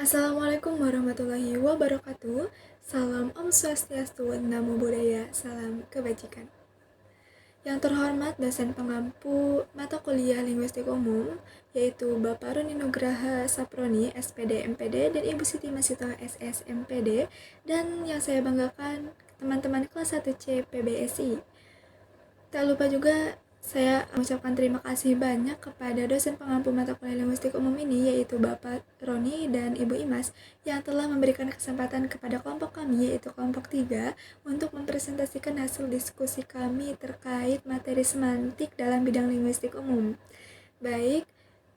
Assalamualaikum warahmatullahi wabarakatuh. Salam Om Swastiastu, Namo Buddhaya, salam kebajikan. Yang terhormat dosen pengampu mata kuliah Linguistik Umum, yaitu Bapak Roni Nugraha Saproni, SPD MPD, dan Ibu Siti Masito SS MPD, dan yang saya banggakan teman-teman kelas 1C PBSI. Tak lupa juga saya mengucapkan terima kasih banyak kepada dosen pengampu mata kuliah linguistik umum ini, yaitu Bapak Roni dan Ibu Imas, yang telah memberikan kesempatan kepada kelompok kami, yaitu kelompok 3, untuk mempresentasikan hasil diskusi kami terkait materi semantik dalam bidang linguistik umum. Baik,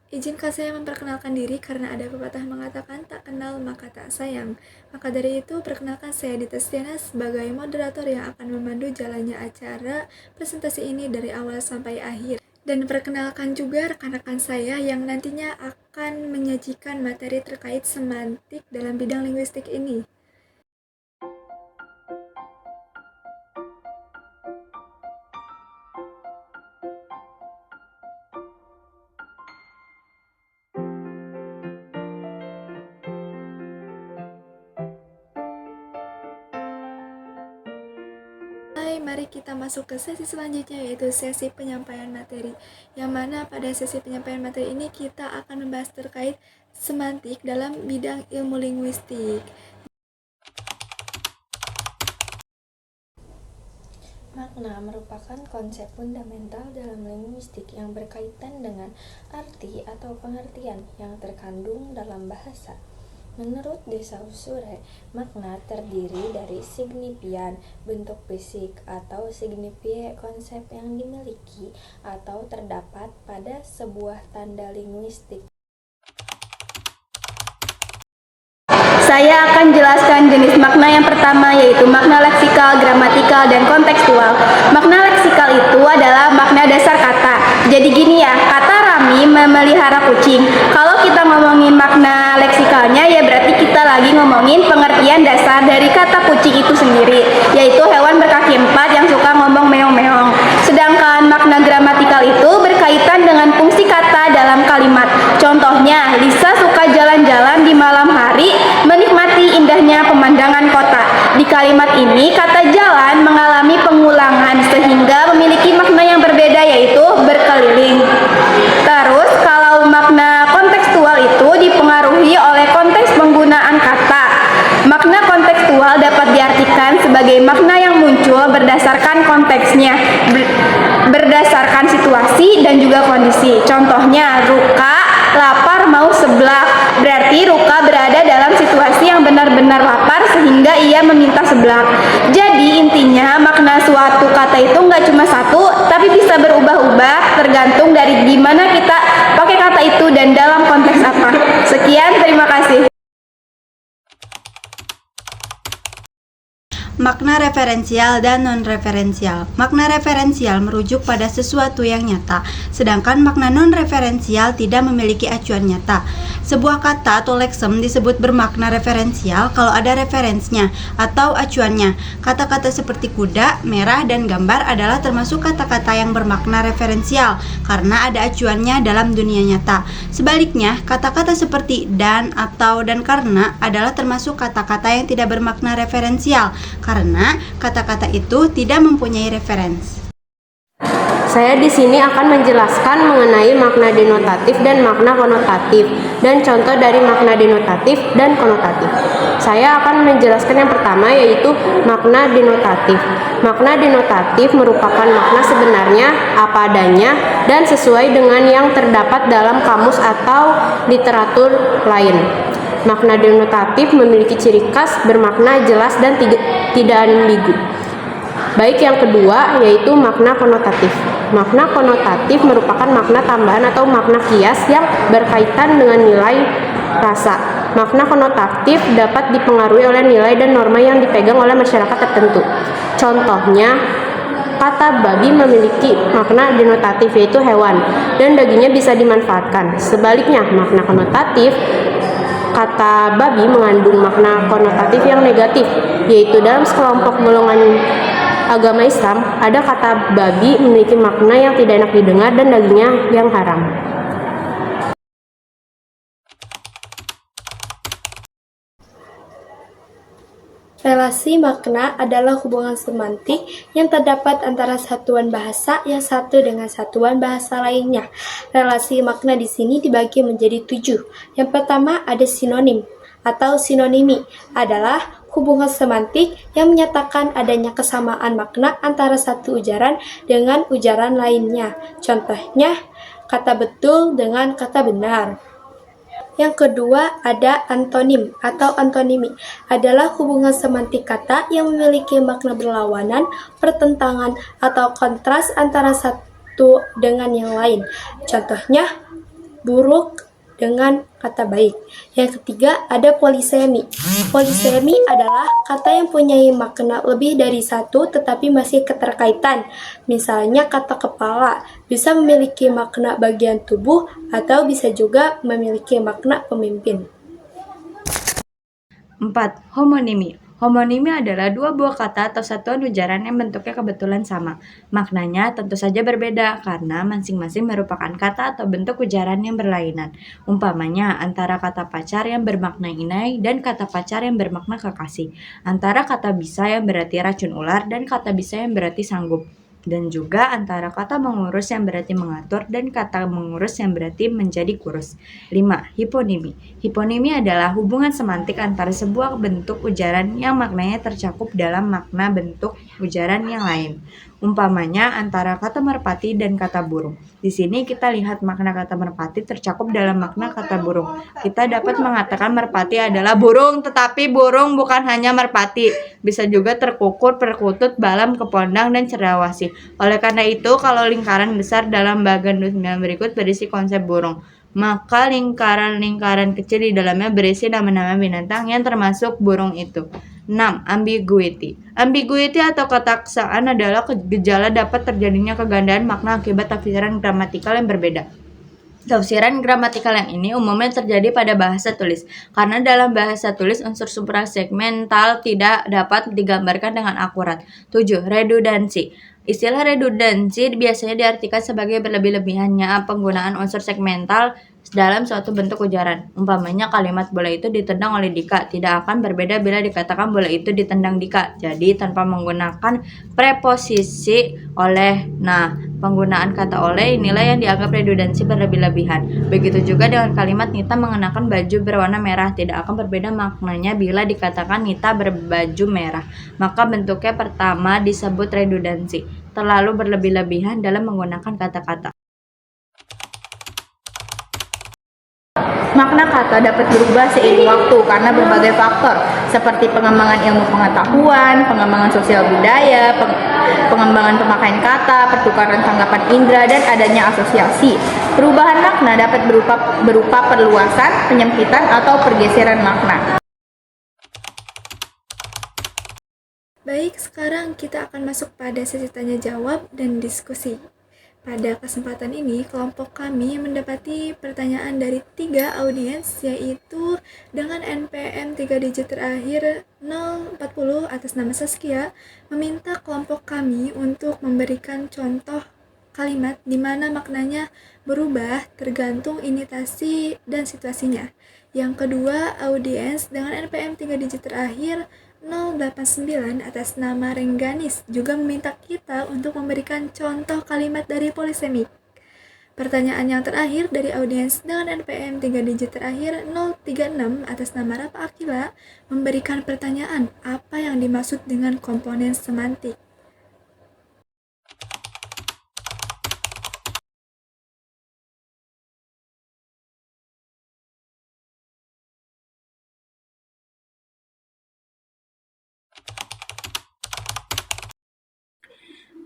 izinkan saya memperkenalkan diri karena ada pepatah mengatakan tak kenal maka tak sayang. Maka dari itu, perkenalkan saya Dita Stiana sebagai moderator yang akan memandu jalannya acara presentasi ini dari awal sampai akhir. Dan perkenalkan juga rekan-rekan saya yang nantinya akan menyajikan materi terkait semantik dalam bidang linguistik ini. Mari kita masuk ke sesi selanjutnya, yaitu sesi penyampaian materi, yang mana pada sesi penyampaian materi ini kita akan membahas terkait semantik dalam bidang ilmu linguistik. Makna merupakan konsep fundamental dalam linguistik yang berkaitan dengan arti atau pengertian yang terkandung dalam bahasa. Menurut De Saussure, makna terdiri dari signifian, bentuk fisik, atau signifie, konsep yang dimiliki atau terdapat pada sebuah tanda linguistik. Saya akan jelaskan jenis makna yang pertama, yaitu makna leksikal, gramatikal, dan kontekstual. Makna leksikal itu adalah makna dasar kata. Jadi gini ya, kata Rami memelihara kucing. Kalau kita ngomongin makna leksikalnya, ya berarti kita lagi ngomongin pengertian dasar dari kata kucing itu sendiri, yaitu hewan berkaki 4 yang suka ngomong meong-meong. Sedangkan makna gramatikal itu berkaitan dengan fungsi kata dalam kalimat. Contohnya, Lisa suka jalan-jalan di malam hari, menikmati indahnya pemandangan kota. Di kalimat ini, kata jalan mengalami pengulangan sehingga memiliki makna yang berbeda, yaitu berkeliling. Terus, kalau makna kontekstual itu dipengaruhi oleh konteks penggunaan kata. Makna kontekstual dapat diartikan sebagai makna yang muncul berdasarkan konteksnya, berdasarkan situasi dan juga kondisi. Contohnya, Ruka lapar mau seblak, berarti Ruka berada dalam situasi yang benar-benar lapar sehingga ia meminta seblak. Jadi intinya makna suatu kata itu nggak cuma satu, tapi bisa berubah-ubah tergantung dari gimana kita pakai kata itu dan dalam konteks apa. Sekian, terima kasih. Makna referensial dan non-referensial. Makna referensial merujuk pada sesuatu yang nyata, sedangkan makna non-referensial tidak memiliki acuan nyata. Sebuah kata atau leksem disebut bermakna referensial kalau ada referensinya atau acuannya. Kata-kata seperti kuda, merah, dan gambar adalah termasuk kata-kata yang bermakna referensial karena ada acuannya dalam dunia nyata. Sebaliknya, kata-kata seperti dan, atau, dan karena adalah termasuk kata-kata yang tidak bermakna referensial karena kata-kata itu tidak mempunyai referensi. Saya di sini akan menjelaskan mengenai makna denotatif dan makna konotatif dan contoh dari makna denotatif dan konotatif. Saya akan menjelaskan yang pertama, yaitu makna denotatif. Makna denotatif merupakan makna sebenarnya, apa adanya, dan sesuai dengan yang terdapat dalam kamus atau literatur lain. Makna denotatif memiliki ciri khas bermakna jelas dan tidak ambigu. Baik yang kedua, yaitu makna konotatif. Makna konotatif merupakan makna tambahan atau makna kias yang berkaitan dengan nilai rasa. Makna konotatif dapat dipengaruhi oleh nilai dan norma yang dipegang oleh masyarakat tertentu. Contohnya, kata babi memiliki makna denotatif, yaitu hewan, dan dagingnya bisa dimanfaatkan. Sebaliknya, makna konotatif, kata babi mengandung makna konotatif yang negatif, yaitu dalam sekelompok golongan agama Islam, ada kata babi memiliki makna yang tidak enak didengar dan dagingnya yang haram. Relasi makna adalah hubungan semantik yang terdapat antara satuan bahasa yang satu dengan satuan bahasa lainnya. Relasi makna di sini dibagi menjadi 7. Yang pertama ada sinonim atau sinonimi, adalah hubungan semantik yang menyatakan adanya kesamaan makna antara satu ujaran dengan ujaran lainnya. Contohnya, kata betul dengan kata benar. Yang kedua ada antonim atau antonimi, adalah hubungan semantik kata yang memiliki makna berlawanan, pertentangan, atau kontras antara satu dengan yang lain. Contohnya, buruk dengan kata baik. Yang ketiga ada polisemi. Polisemi adalah kata yang punya makna lebih dari satu tetapi masih keterkaitan. Misalnya kata kepala bisa memiliki makna bagian tubuh atau bisa juga memiliki makna pemimpin. 4. Homonimi. Homonimi adalah dua buah kata atau satuan ujaran yang bentuknya kebetulan sama. Maknanya tentu saja berbeda karena masing-masing merupakan kata atau bentuk ujaran yang berlainan. Umpamanya antara kata pacar yang bermakna inai dan kata pacar yang bermakna kekasih. Antara kata bisa yang berarti racun ular dan kata bisa yang berarti sanggup. Dan juga antara kata mengurus yang berarti mengatur dan kata mengurus yang berarti menjadi kurus. 5. Hiponimi. Hiponimi adalah hubungan semantik antara sebuah bentuk ujaran yang maknanya tercakup dalam makna bentuk ujaran yang lain. Umpamanya antara kata merpati dan kata burung. Di sini kita lihat makna kata merpati tercakup dalam makna kata burung. Kita dapat mengatakan merpati adalah burung, tetapi burung bukan hanya merpati. Bisa juga terkukur, perkutut, balam, kepondang, dan cendrawasih. Oleh karena itu, kalau lingkaran besar dalam bagian 29 berikut berisi konsep burung, maka lingkaran-lingkaran kecil di dalamnya berisi nama-nama binatang yang termasuk burung itu. 6. Ambiguity. Ambiguity atau ketaksaan adalah gejala dapat terjadinya kegandaan makna akibat tafsiran gramatikal yang berbeda. Tafsiran gramatikal yang ini umumnya terjadi pada bahasa tulis, karena dalam bahasa tulis unsur suprasegmental tidak dapat digambarkan dengan akurat. 7. Redundansi. Istilah redundansi biasanya diartikan sebagai berlebih-lebihannya penggunaan unsur segmental dalam suatu bentuk ujaran. Umpamanya kalimat bola itu ditendang oleh Dika tidak akan berbeda bila dikatakan bola itu ditendang Dika. Jadi tanpa menggunakan preposisi oleh. Nah, penggunaan kata oleh inilah yang dianggap redundansi berlebih-lebihan. Begitu juga dengan kalimat Nita mengenakan baju berwarna merah tidak akan berbeda maknanya bila dikatakan Nita berbaju merah. Maka bentuknya pertama disebut redundansi, terlalu berlebih-lebihan dalam menggunakan kata-kata. Makna kata dapat berubah seiring waktu karena berbagai faktor seperti pengembangan ilmu pengetahuan, pengembangan sosial budaya, pengembangan pemakaian kata, pertukaran tanggapan indera, dan adanya asosiasi. Perubahan makna dapat berupa perluasan, penyempitan, atau pergeseran makna. Baik, sekarang kita akan masuk pada sesi tanya jawab dan diskusi. Pada kesempatan ini, kelompok kami mendapati pertanyaan dari 3 audiens, yaitu dengan NPM 3 digit terakhir 040 atas nama Saskia, meminta kelompok kami untuk memberikan contoh kalimat di mana maknanya berubah tergantung intonasi dan situasinya. Yang kedua, audiens dengan NPM 3 digit terakhir 089 atas nama Rengganis juga meminta kita untuk memberikan contoh kalimat dari polisemik. Pertanyaan yang terakhir dari audiens dengan NPM 3 digit terakhir 036 atas nama Rafa Akila memberikan pertanyaan apa yang dimaksud dengan komponen semantik.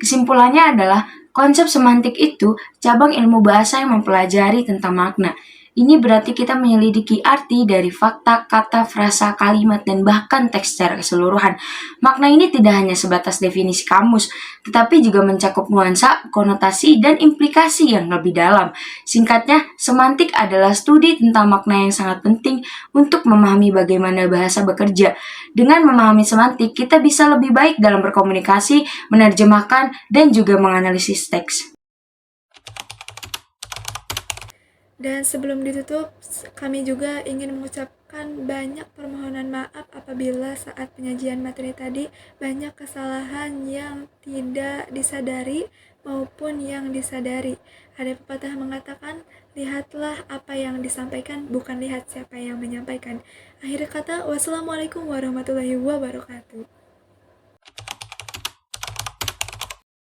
Kesimpulannya adalah, konsep semantik itu cabang ilmu bahasa yang mempelajari tentang makna. Ini berarti kita menyelidiki arti dari fakta, kata, frasa, kalimat, dan bahkan teks secara keseluruhan. Makna ini tidak hanya sebatas definisi kamus, tetapi juga mencakup nuansa, konotasi, dan implikasi yang lebih dalam. Singkatnya, semantik adalah studi tentang makna yang sangat penting untuk memahami bagaimana bahasa bekerja. Dengan memahami semantik, kita bisa lebih baik dalam berkomunikasi, menerjemahkan, dan juga menganalisis teks. Dan sebelum ditutup, kami juga ingin mengucapkan mengucapkan banyak permohonan maaf apabila saat penyajian materi tadi banyak kesalahan yang tidak disadari maupun yang disadari. Ada pepatah mengatakan, lihatlah apa yang disampaikan, bukan lihat siapa yang menyampaikan. Akhir kata, wassalamualaikum warahmatullahi wabarakatuh.